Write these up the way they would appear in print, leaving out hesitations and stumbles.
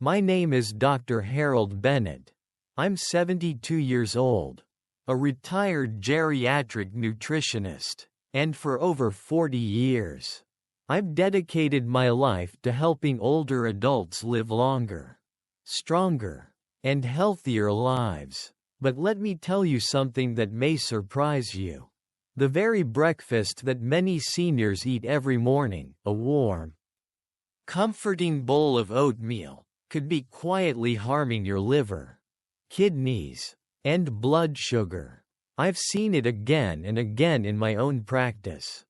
My name is Dr. Harold Bennett. I'm 72 years old, a retired geriatric nutritionist, and for over 40 years, I've dedicated my life to helping older adults live longer, stronger, and healthier lives. But let me tell you something that may surprise you. The very breakfast that many seniors eat every morning, a warm, comforting bowl of oatmeal, could be quietly harming your liver, kidneys, and blood sugar. I've seen it again and again in my own practice.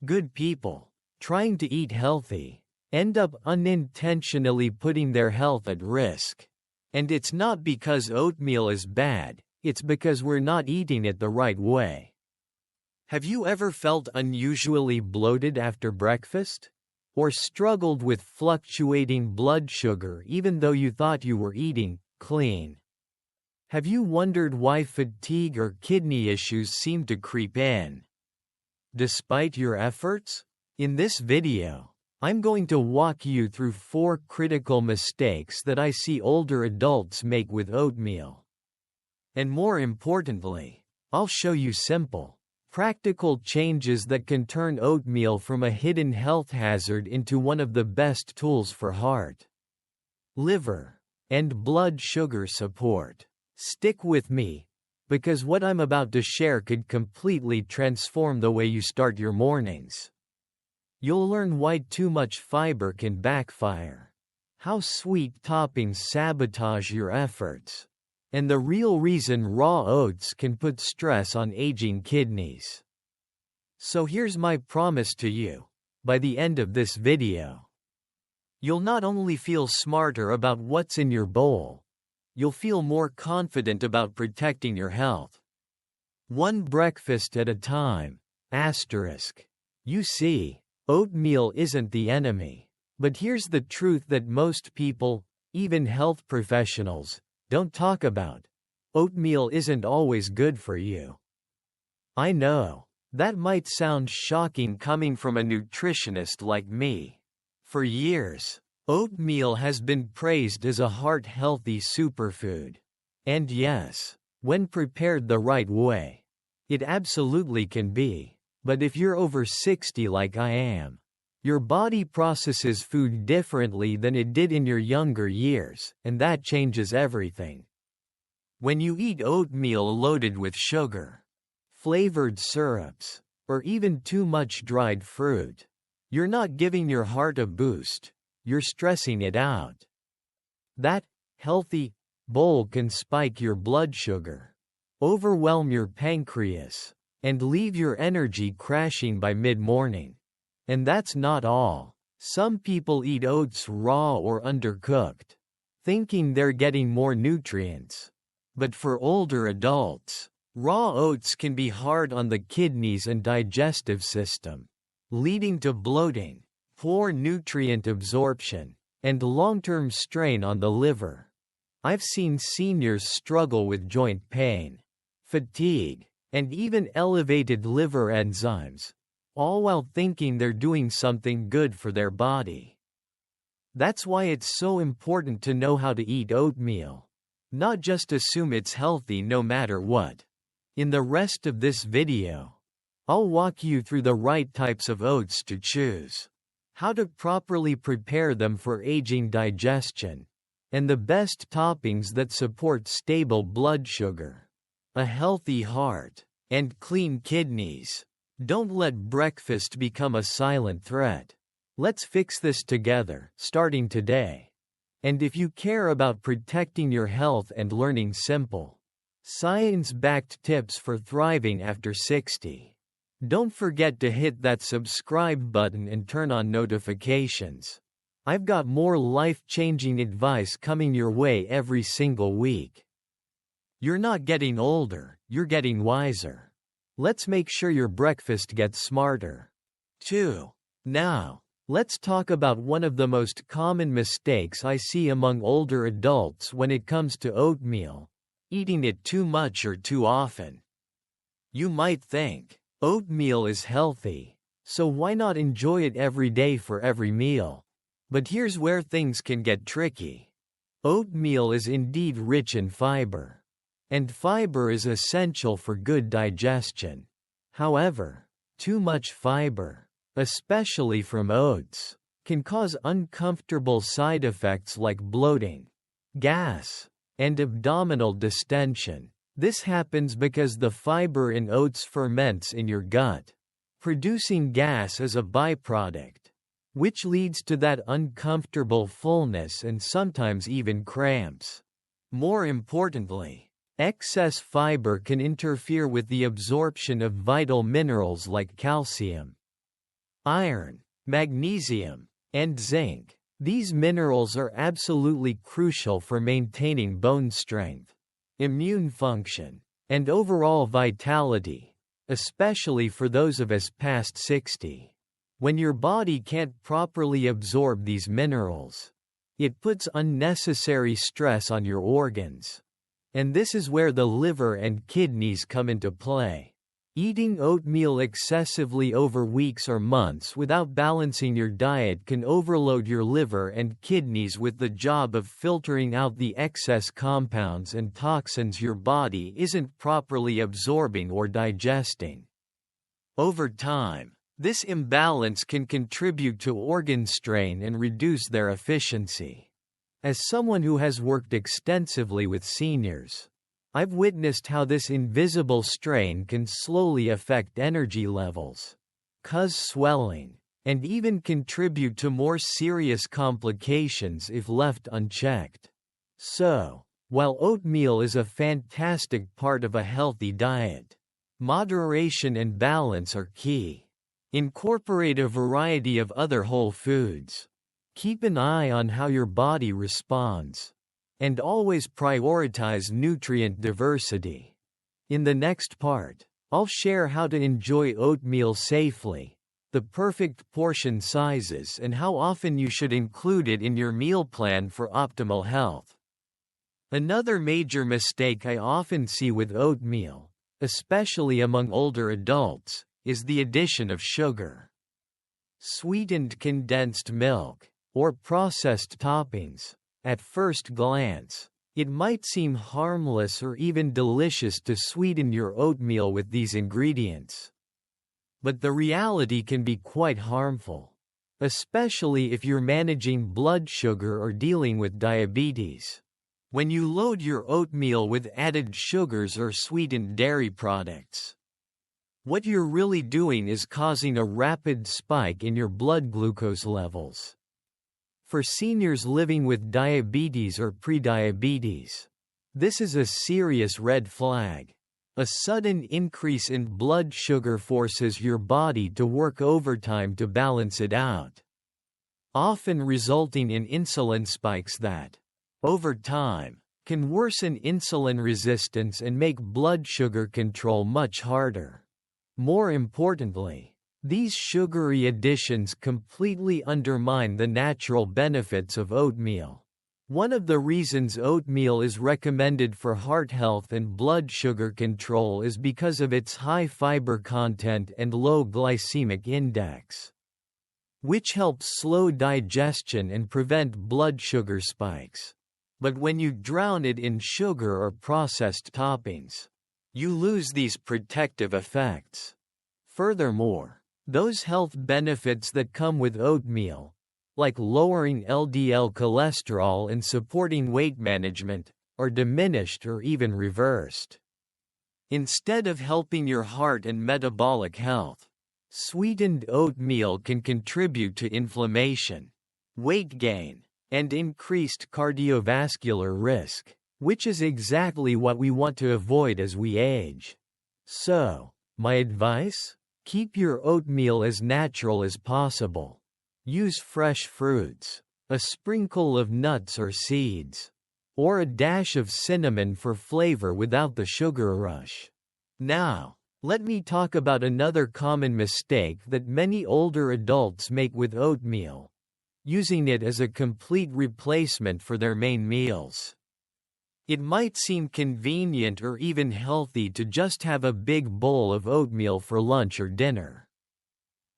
Good people, trying to eat healthy, end up unintentionally putting their health at risk. And it's not because oatmeal is bad, it's because we're not eating it the right way. Have you ever felt unusually bloated after breakfast? Or struggled with fluctuating blood sugar even though you thought you were eating clean? Have you wondered why fatigue or kidney issues seem to creep in despite your efforts? In this video, I'm going to walk you through 4 critical mistakes that I see older adults make with oatmeal. And more importantly, I'll show you simple, practical changes that can turn oatmeal from a hidden health hazard into one of the best tools for heart, liver, and blood sugar support. Stick with me, because what I'm about to share could completely transform the way you start your mornings. You'll learn why too much fiber can backfire, how sweet toppings sabotage your efforts, and the real reason raw oats can put stress on aging kidneys. So here's my promise to you. By the end of this video, you'll not only feel smarter about what's in your bowl, you'll feel more confident about protecting your health. One breakfast at a time. You see, oatmeal isn't the enemy. But here's the truth that most people, even health professionals, don't talk about. Oatmeal isn't always good for you. I know, that might sound shocking coming from a nutritionist like me. For years, oatmeal has been praised as a heart-healthy superfood. And yes, when prepared the right way, it absolutely can be. But if you're over 60 like I am, your body processes food differently than it did in your younger years, and that changes everything. When you eat oatmeal loaded with sugar, flavored syrups, or even too much dried fruit, you're not giving your heart a boost, you're stressing it out. That healthy bowl can spike your blood sugar, overwhelm your pancreas, and leave your energy crashing by mid-morning. And that's not all. Some people eat oats raw or undercooked, thinking they're getting more nutrients. But for older adults, raw oats can be hard on the kidneys and digestive system, leading to bloating, poor nutrient absorption, and long-term strain on the liver. I've seen seniors struggle with joint pain, fatigue, and even elevated liver enzymes, all while thinking they're doing something good for their body. That's why it's so important to know how to eat oatmeal, not just assume it's healthy no matter what. In the rest of this video, I'll walk you through the right types of oats to choose, how to properly prepare them for aging digestion, and the best toppings that support stable blood sugar, a healthy heart, and clean kidneys. Don't let breakfast become a silent threat. Let's fix this together, starting today. And if you care about protecting your health and learning simple, science-backed tips for thriving after 60, don't forget to hit that subscribe button and turn on notifications. I've got more life-changing advice coming your way every single week. You're not getting older, you're getting wiser. Let's make sure your breakfast gets smarter. 2. Now, let's talk about one of the most common mistakes I see among older adults when it comes to oatmeal: eating it too much or too often. You might think, oatmeal is healthy, so why not enjoy it every day for every meal? But here's where things can get tricky. Oatmeal is indeed rich in fiber. And fiber is essential for good digestion. However, too much fiber, especially from oats, can cause uncomfortable side effects like bloating, gas, and abdominal distension. This happens because the fiber in oats ferments in your gut, producing gas as a byproduct, which leads to that uncomfortable fullness and sometimes even cramps. More importantly, excess fiber can interfere with the absorption of vital minerals like calcium, iron, magnesium, and zinc. These minerals are absolutely crucial for maintaining bone strength, immune function, and overall vitality, especially for those of us past 60. When your body can't properly absorb these minerals, it puts unnecessary stress on your organs. And this is where the liver and kidneys come into play. Eating oatmeal excessively over weeks or months without balancing your diet can overload your liver and kidneys with the job of filtering out the excess compounds and toxins your body isn't properly absorbing or digesting. Over time, this imbalance can contribute to organ strain and reduce their efficiency. As someone who has worked extensively with seniors, I've witnessed how this invisible strain can slowly affect energy levels, cause swelling, and even contribute to more serious complications if left unchecked. So, while oatmeal is a fantastic part of a healthy diet, moderation and balance are key. Incorporate a variety of other whole foods. Keep an eye on how your body responds. And always prioritize nutrient diversity. In the next part, I'll share how to enjoy oatmeal safely, the perfect portion sizes, and how often you should include it in your meal plan for optimal health. Another major mistake I often see with oatmeal, especially among older adults, is the addition of sugar. Sweetened condensed milk, or processed toppings. At first glance, it might seem harmless or even delicious to sweeten your oatmeal with these ingredients. But the reality can be quite harmful, especially if you're managing blood sugar or dealing with diabetes. When you load your oatmeal with added sugars or sweetened dairy products, what you're really doing is causing a rapid spike in your blood glucose levels. For seniors living with diabetes or prediabetes, this is a serious red flag. A sudden increase in blood sugar forces your body to work overtime to balance it out, often resulting in insulin spikes that, over time, can worsen insulin resistance and make blood sugar control much harder. More importantly, these sugary additions completely undermine the natural benefits of oatmeal. One of the reasons oatmeal is recommended for heart health and blood sugar control is because of its high fiber content and low glycemic index, which helps slow digestion and prevent blood sugar spikes. But when you drown it in sugar or processed toppings, you lose these protective effects. Furthermore, those health benefits that come with oatmeal, like lowering LDL cholesterol and supporting weight management, are diminished or even reversed. Instead of helping your heart and metabolic health, sweetened oatmeal can contribute to inflammation, weight gain, and increased cardiovascular risk, which is exactly what we want to avoid as we age. So, my advice? Keep your oatmeal as natural as possible. Use fresh fruits, a sprinkle of nuts or seeds, or a dash of cinnamon for flavor without the sugar rush. Now, let me talk about another common mistake that many older adults make with oatmeal: using it as a complete replacement for their main meals. It might seem convenient or even healthy to just have a big bowl of oatmeal for lunch or dinner.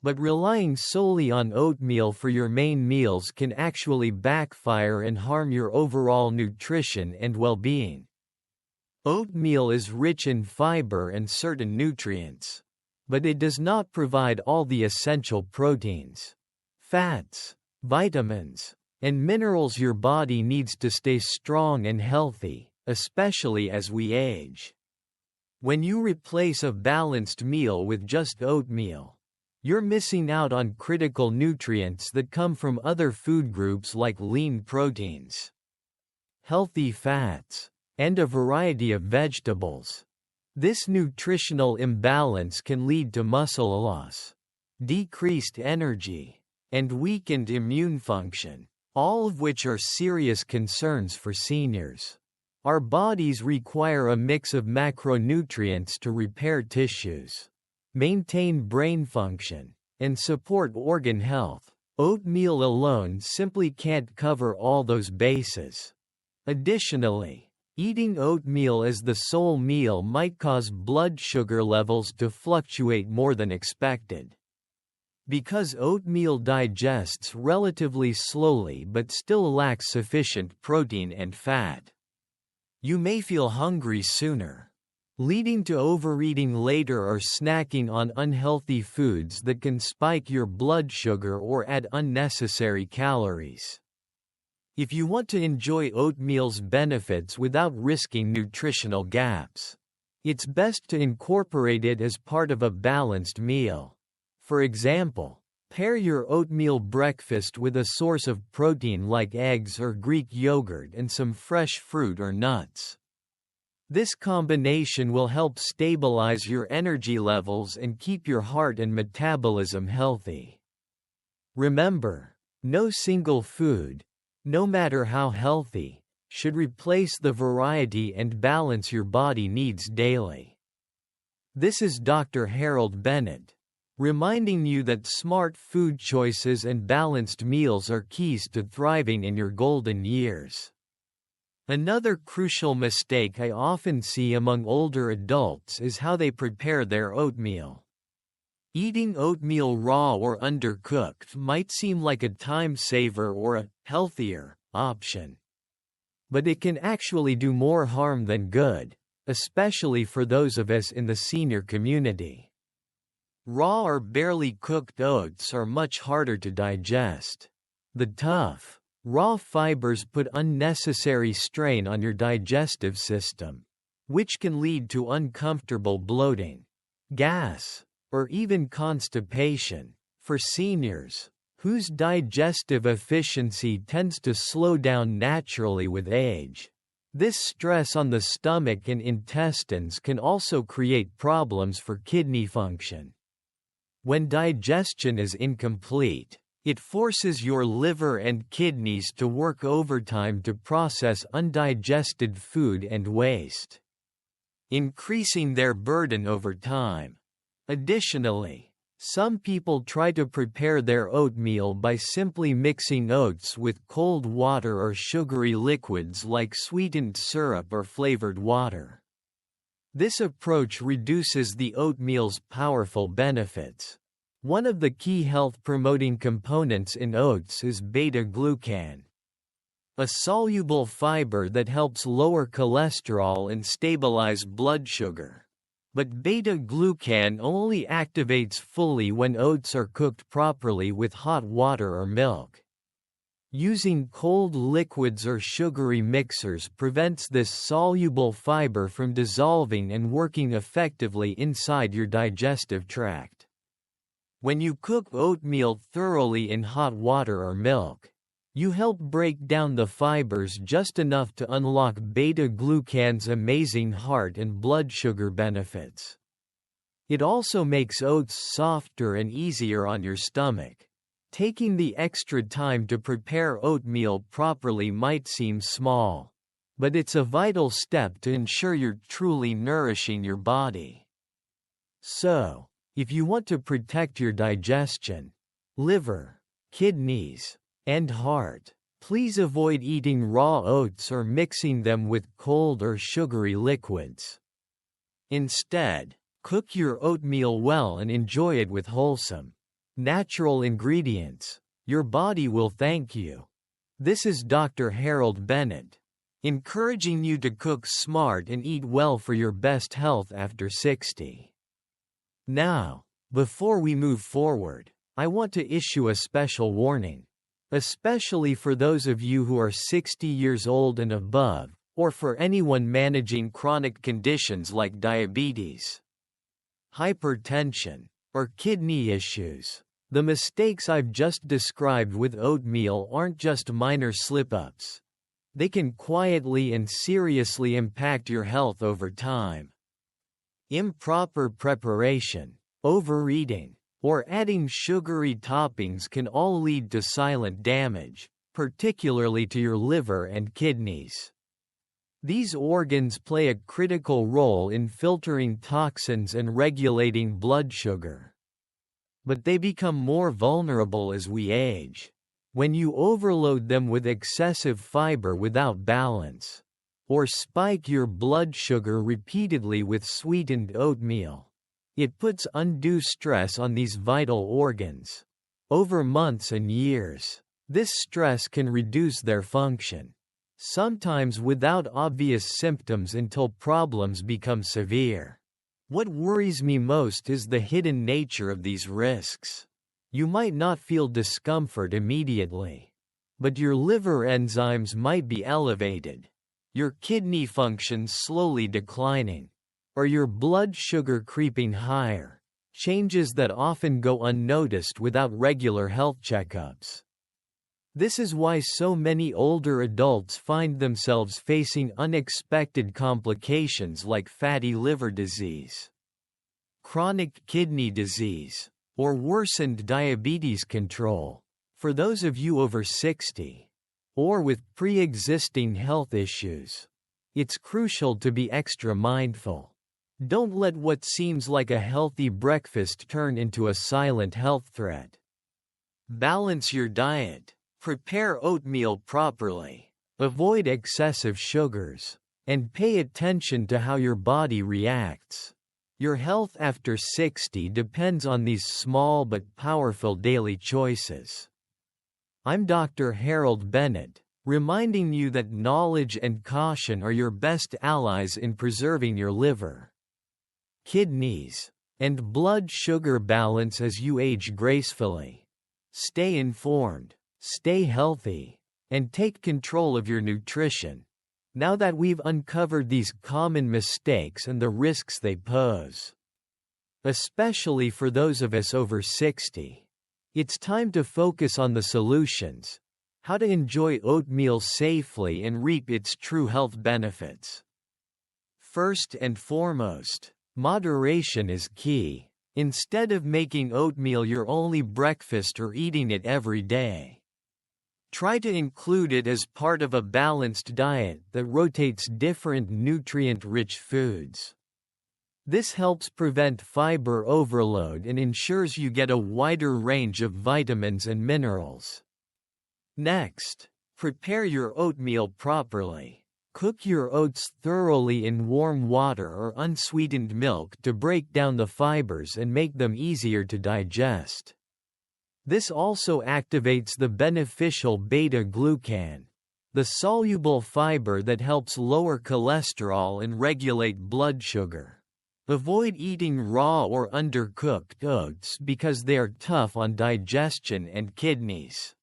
But relying solely on oatmeal for your main meals can actually backfire and harm your overall nutrition and well-being. Oatmeal is rich in fiber and certain nutrients, but it does not provide all the essential proteins, fats, vitamins, and minerals your body needs to stay strong and healthy, especially as we age. When you replace a balanced meal with just oatmeal, you're missing out on critical nutrients that come from other food groups like lean proteins, healthy fats, and a variety of vegetables. This nutritional imbalance can lead to muscle loss, decreased energy, and weakened immune function, all of which are serious concerns for seniors. Our bodies require a mix of macronutrients to repair tissues, maintain brain function, and support organ health. Oatmeal alone simply can't cover all those bases. Additionally, eating oatmeal as the sole meal might cause blood sugar levels to fluctuate more than expected. Because oatmeal digests relatively slowly but still lacks sufficient protein and fat, you may feel hungry sooner, leading to overeating later or snacking on unhealthy foods that can spike your blood sugar or add unnecessary calories. If you want to enjoy oatmeal's benefits without risking nutritional gaps, it's best to incorporate it as part of a balanced meal. For example, pair your oatmeal breakfast with a source of protein like eggs or Greek yogurt and some fresh fruit or nuts. This combination will help stabilize your energy levels and keep your heart and metabolism healthy. Remember, no single food, no matter how healthy, should replace the variety and balance your body needs daily. This is Dr. Harold Bennett, reminding you that smart food choices and balanced meals are keys to thriving in your golden years. Another crucial mistake I often see among older adults is how they prepare their oatmeal. Eating oatmeal raw or undercooked might seem like a time saver or a healthier option, but it can actually do more harm than good, especially for those of us in the senior community. Raw or barely cooked oats are much harder to digest. The tough, raw fibers put unnecessary strain on your digestive system, which can lead to uncomfortable bloating, gas, or even constipation. For seniors, whose digestive efficiency tends to slow down naturally with age, this stress on the stomach and intestines can also create problems for kidney function. When digestion is incomplete, it forces your liver and kidneys to work overtime to process undigested food and waste, increasing their burden over time. Additionally, some people try to prepare their oatmeal by simply mixing oats with cold water or sugary liquids like sweetened syrup or flavored water. This approach reduces the oatmeal's powerful benefits. One of the key health-promoting components in oats is beta-glucan, a soluble fiber that helps lower cholesterol and stabilize blood sugar. But beta-glucan only activates fully when oats are cooked properly with hot water or milk. Using cold liquids or sugary mixers prevents this soluble fiber from dissolving and working effectively inside your digestive tract. When you cook oatmeal thoroughly in hot water or milk, you help break down the fibers just enough to unlock beta-glucan's amazing heart and blood sugar benefits. It also makes oats softer and easier on your stomach. Taking the extra time to prepare oatmeal properly might seem small, but it's a vital step to ensure you're truly nourishing your body. So, if you want to protect your digestion, liver, kidneys, and heart, please avoid eating raw oats or mixing them with cold or sugary liquids. Instead, cook your oatmeal well and enjoy it with wholesome, Natural ingredients. Your body will thank you. This is Dr. Harold Bennett, encouraging you to cook smart and eat well for your best health after 60. Now, before we move forward, I want to issue a special warning, especially for those of you who are 60 years old and above, or for anyone managing chronic conditions like diabetes, hypertension, or kidney issues. The mistakes I've just described with oatmeal aren't just minor slip-ups. They can quietly and seriously impact your health over time. Improper preparation, overeating, or adding sugary toppings can all lead to silent damage, particularly to your liver and kidneys. These organs play a critical role in filtering toxins and regulating blood sugar. But they become more vulnerable as we age. When you overload them with excessive fiber without balance, or spike your blood sugar repeatedly with sweetened oatmeal, it puts undue stress on these vital organs. Over months and years, this stress can reduce their function, sometimes without obvious symptoms until problems become severe. What worries me most is the hidden nature of these risks. You might not feel discomfort immediately, but your liver enzymes might be elevated, your kidney function slowly declining, or your blood sugar creeping higher, changes that often go unnoticed without regular health checkups. This is why so many older adults find themselves facing unexpected complications like fatty liver disease, chronic kidney disease, or worsened diabetes control. For those of you over 60, or with pre-existing health issues, it's crucial to be extra mindful. Don't let what seems like a healthy breakfast turn into a silent health threat. Balance your diet. Prepare oatmeal properly, avoid excessive sugars, and pay attention to how your body reacts. Your health after 60 depends on these small but powerful daily choices. I'm Dr. Harold Bennett, reminding you that knowledge and caution are your best allies in preserving your liver, kidneys, and blood sugar balance as you age gracefully. Stay informed. Stay healthy, and take control of your nutrition. Now that we've uncovered these common mistakes and the risks they pose, especially for those of us over 60, it's time to focus on the solutions, how to enjoy oatmeal safely and reap its true health benefits. First and foremost, moderation is key. Instead of making oatmeal your only breakfast or eating it every day, try to include it as part of a balanced diet that rotates different nutrient-rich foods. This helps prevent fiber overload and ensures you get a wider range of vitamins and minerals. Next, prepare your oatmeal properly. Cook your oats thoroughly in warm water or unsweetened milk to break down the fibers and make them easier to digest. This also activates the beneficial beta-glucan, the soluble fiber that helps lower cholesterol and regulate blood sugar. Avoid eating raw or undercooked oats because they are tough on digestion and kidneys.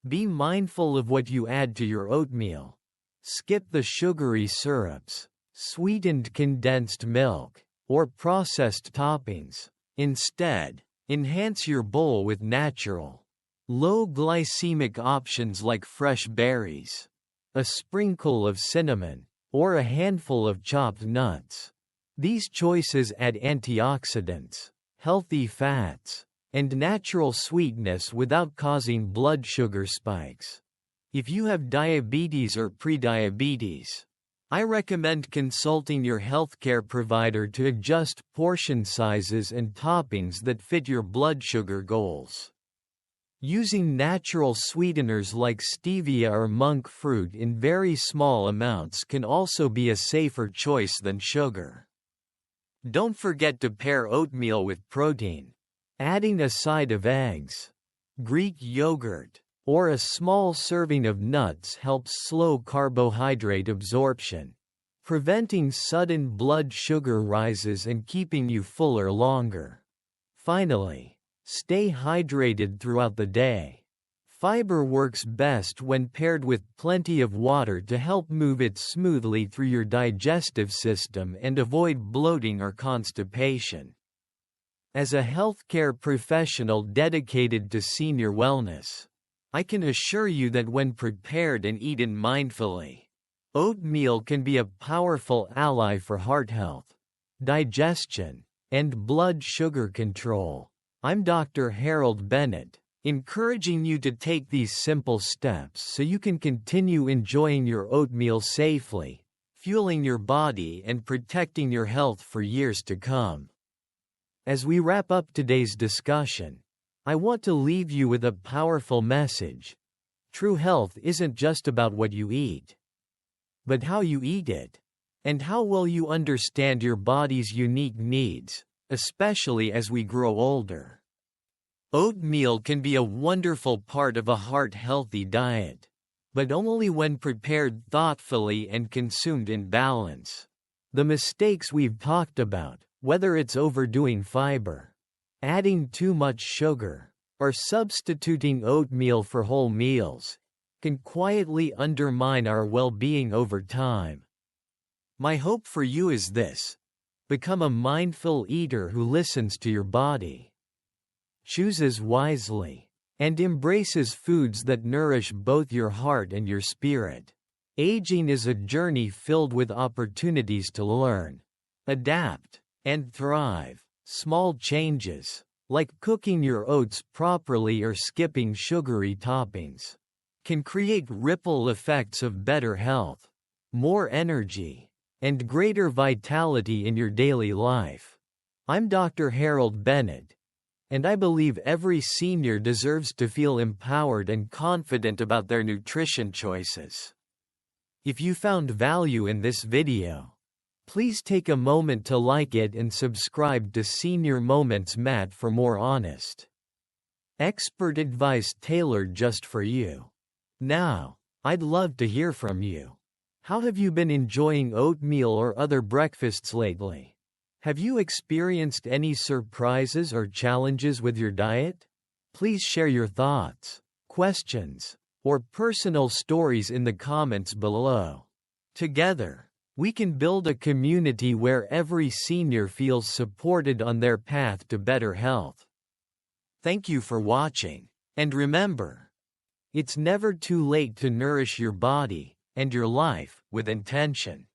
Be mindful of what you add to your oatmeal. Skip the sugary syrups, sweetened condensed milk, or processed toppings. Instead, enhance your bowl with natural, low-glycemic options like fresh berries, a sprinkle of cinnamon, or a handful of chopped nuts. These choices add antioxidants, healthy fats, and natural sweetness without causing blood sugar spikes. If you have diabetes or prediabetes, I recommend consulting your healthcare provider to adjust portion sizes and toppings that fit your blood sugar goals. Using natural sweeteners like stevia or monk fruit in very small amounts can also be a safer choice than sugar. Don't forget to pair oatmeal with protein. Adding a side of eggs, Greek yogurt, or a small serving of nuts helps slow carbohydrate absorption, preventing sudden blood sugar rises and keeping you fuller longer. Finally, stay hydrated throughout the day. Fiber works best when paired with plenty of water to help move it smoothly through your digestive system and avoid bloating or constipation. As a healthcare professional dedicated to senior wellness, I can assure you that when prepared and eaten mindfully, oatmeal can be a powerful ally for heart health, digestion, and blood sugar control. I'm Dr. Harold Bennett, encouraging you to take these simple steps so you can continue enjoying your oatmeal safely, fueling your body and protecting your health for years to come. As we wrap up today's discussion, I want to leave you with a powerful message. True health isn't just about what you eat, but how you eat it, and how well you understand your body's unique needs, especially as we grow older. Oatmeal can be a wonderful part of a heart-healthy diet, but only when prepared thoughtfully and consumed in balance. The mistakes we've talked about, whether it's overdoing fiber, adding too much sugar, or substituting oatmeal for whole meals, can quietly undermine our well-being over time. My hope for you is this: become a mindful eater who listens to your body, chooses wisely, and embraces foods that nourish both your heart and your spirit. Aging is a journey filled with opportunities to learn, adapt, and thrive. Small changes, like cooking your oats properly or skipping sugary toppings, can create ripple effects of better health, more energy, and greater vitality in your daily life. I'm Dr. Harold Bennett, and I believe every senior deserves to feel empowered and confident about their nutrition choices. If you found value in this video, please take a moment to like it and subscribe to Senior Moments Matt for more honest, expert advice tailored just for you. Now, I'd love to hear from you. How have you been enjoying oatmeal or other breakfasts lately? Have you experienced any surprises or challenges with your diet? Please share your thoughts, questions, or personal stories in the comments below. Together, we can build a community where every senior feels supported on their path to better health. Thank you for watching, and remember, it's never too late to nourish your body and your life with intention.